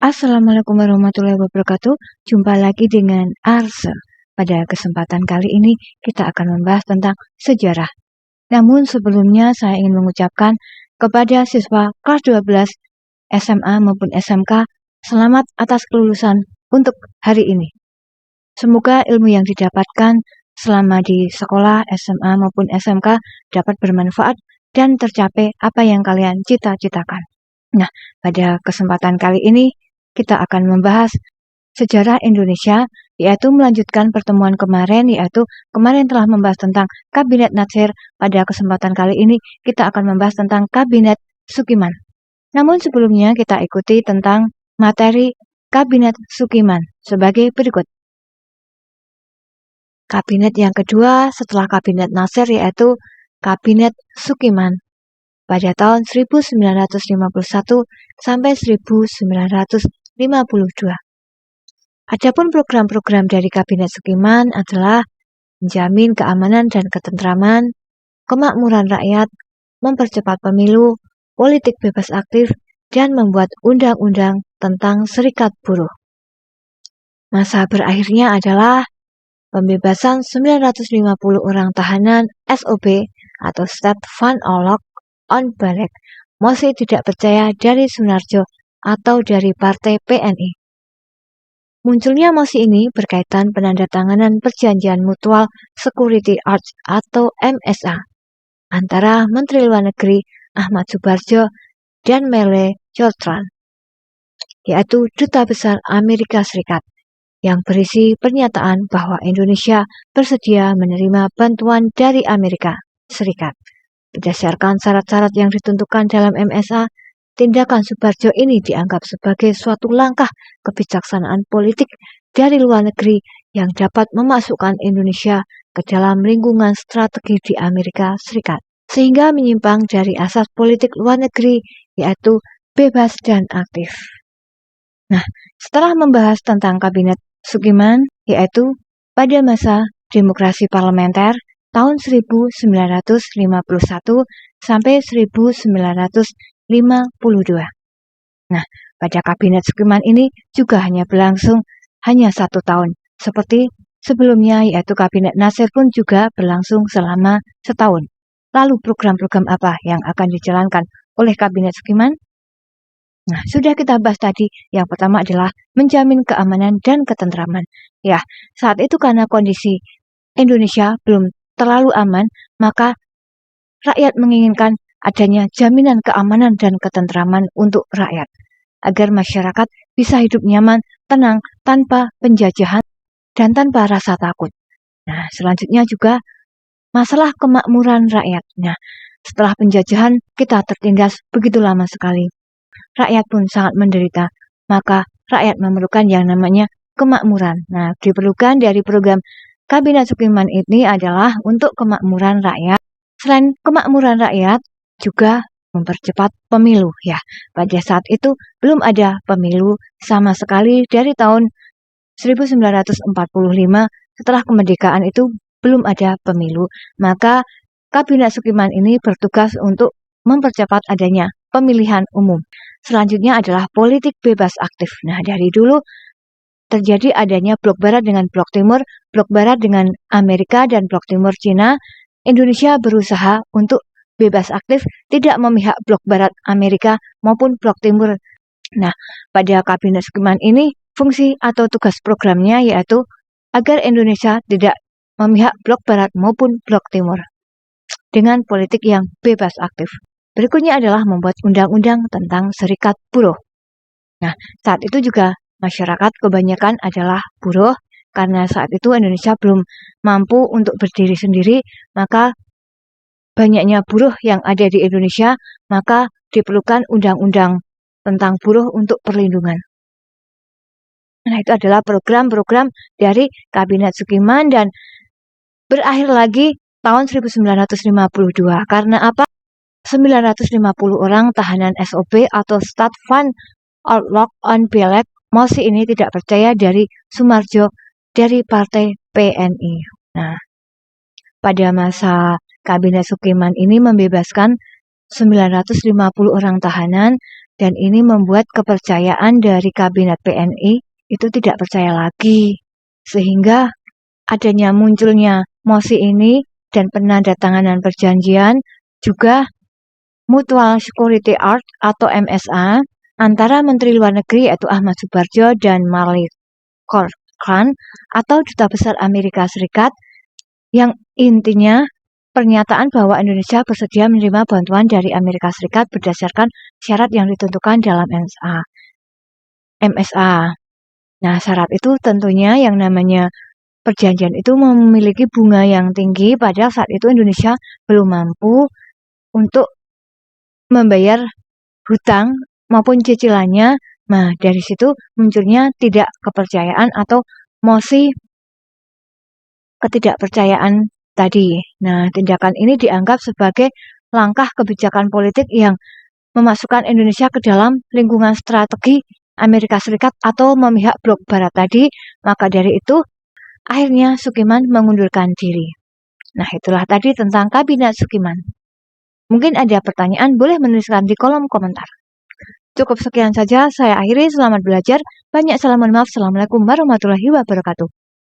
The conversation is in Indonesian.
Assalamualaikum warahmatullahi wabarakatuh. Jumpa lagi dengan Arse. Pada kesempatan kali ini kita akan membahas tentang sejarah. Namun sebelumnya saya ingin mengucapkan kepada siswa kelas 12 SMA maupun SMK selamat atas kelulusan untuk hari ini. Semoga ilmu yang didapatkan selama di sekolah SMA maupun SMK dapat bermanfaat dan tercapai apa yang kalian cita-citakan. Nah, pada kesempatan kali ini kita akan membahas sejarah Indonesia, yaitu melanjutkan pertemuan kemarin, yaitu kemarin telah membahas tentang Kabinet Natsir. Pada kesempatan kali ini kita akan membahas tentang Kabinet Sukiman. Namun sebelumnya kita ikuti tentang materi Kabinet Sukiman sebagai berikut. Kabinet yang kedua setelah Kabinet Natsir yaitu Kabinet Sukiman pada tahun 1951 sampai 1952. Adapun program-program dari Kabinet Sukiman adalah menjamin keamanan dan ketentraman, kemakmuran rakyat, mempercepat pemilu, politik bebas aktif, dan membuat undang-undang tentang serikat buruh. Masa berakhirnya adalah pembebasan 950 orang tahanan SOB atau State Van Olok on Balek, mosi tidak percaya dari Sunarjo atau dari Partai PNI. Munculnya mosi ini berkaitan penandatanganan Perjanjian Mutual Security Arts atau MSA antara Menteri Luar Negeri Ahmad Subarjo dan Mele Chotran, yaitu Duta Besar Amerika Serikat, yang berisi pernyataan bahwa Indonesia bersedia menerima bantuan dari Amerika Serikat. Berdasarkan syarat-syarat yang ditentukan dalam MSA, tindakan Subarjo ini dianggap sebagai suatu langkah kebijaksanaan politik dari luar negeri yang dapat memasukkan Indonesia ke dalam lingkungan strategi di Amerika Serikat, sehingga menyimpang dari asas politik luar negeri, yaitu bebas dan aktif. Nah, setelah membahas tentang Kabinet Sukiman, yaitu pada masa demokrasi parlementer tahun 1951 sampai 1952. Nah, pada Kabinet Sukiman ini juga hanya berlangsung hanya 1 tahun, seperti sebelumnya, yaitu Kabinet Natsir pun juga berlangsung selama setahun. Lalu program-program apa yang akan dijalankan oleh Kabinet Sukiman? Nah, sudah kita bahas tadi, yang pertama adalah menjamin keamanan dan ketentraman. Ya, saat itu karena kondisi Indonesia belum terlalu aman, maka rakyat menginginkan adanya jaminan keamanan dan ketentraman untuk rakyat, agar masyarakat bisa hidup nyaman, tenang, tanpa penjajahan, dan tanpa rasa takut. Nah, selanjutnya juga masalah kemakmuran rakyat. Nah, setelah penjajahan kita tertindas begitu lama sekali. Rakyat pun sangat menderita, maka rakyat memerlukan yang namanya kemakmuran. Nah, diperlukan dari program Kabinet Sukiman ini adalah untuk kemakmuran rakyat. Selain kemakmuran rakyat, juga mempercepat pemilu. Ya, pada saat itu belum ada pemilu sama sekali dari tahun 1945, setelah kemerdekaan itu belum ada pemilu. Maka Kabinet Sukiman ini bertugas untuk mempercepat adanya pemilihan umum. Selanjutnya adalah politik bebas aktif. Nah, dari dulu terjadi adanya blok barat dengan blok timur, blok barat dengan Amerika dan blok timur Cina. Indonesia berusaha untuk bebas aktif, tidak memihak blok barat Amerika maupun blok timur. Nah, pada Kabinet Sukiman ini fungsi atau tugas programnya yaitu agar Indonesia tidak memihak blok barat maupun blok timur dengan politik yang bebas aktif. Berikutnya adalah membuat undang-undang tentang serikat buruh. Nah, saat itu juga masyarakat kebanyakan adalah buruh, karena saat itu Indonesia belum mampu untuk berdiri sendiri, maka banyaknya buruh yang ada di Indonesia, maka diperlukan undang-undang tentang buruh untuk perlindungan. Nah, itu adalah program-program dari Kabinet Sukiman dan berakhir lagi tahun 1952. Karena apa? 950 orang tahanan SOB atau State Van Olok on Balek, mosi ini tidak percaya dari Sumarjo dari Partai PNI. Nah, pada masa Kabinet Sukiman ini membebaskan 950 orang tahanan dan ini membuat kepercayaan dari kabinet PNI itu tidak percaya lagi. Sehingga adanya munculnya mosi ini dan penandatanganan perjanjian juga Mutual Security Accord atau MSA antara Menteri Luar Negeri yaitu Ahmad Subarjo dan Malik Khan atau Duta Besar Amerika Serikat yang intinya pernyataan bahwa Indonesia bersedia menerima bantuan dari Amerika Serikat berdasarkan syarat yang ditentukan dalam MSA. Nah, syarat itu tentunya yang namanya perjanjian itu memiliki bunga yang tinggi, padahal saat itu Indonesia belum mampu untuk membayar hutang maupun cicilannya. Nah, dari situ munculnya tidak kepercayaan atau mosi ketidakpercayaan tadi. Nah, tindakan ini dianggap sebagai langkah kebijakan politik yang memasukkan Indonesia ke dalam lingkungan strategi Amerika Serikat atau memihak blok barat tadi. Maka dari itu, akhirnya Sukiman mengundurkan diri. Nah, itulah tadi tentang Kabinet Sukiman. Mungkin ada pertanyaan, boleh menuliskan di kolom komentar. Cukup sekian saja, saya akhiri. Selamat belajar. Banyak salam, mohon maaf. Assalamualaikum warahmatullahi wabarakatuh.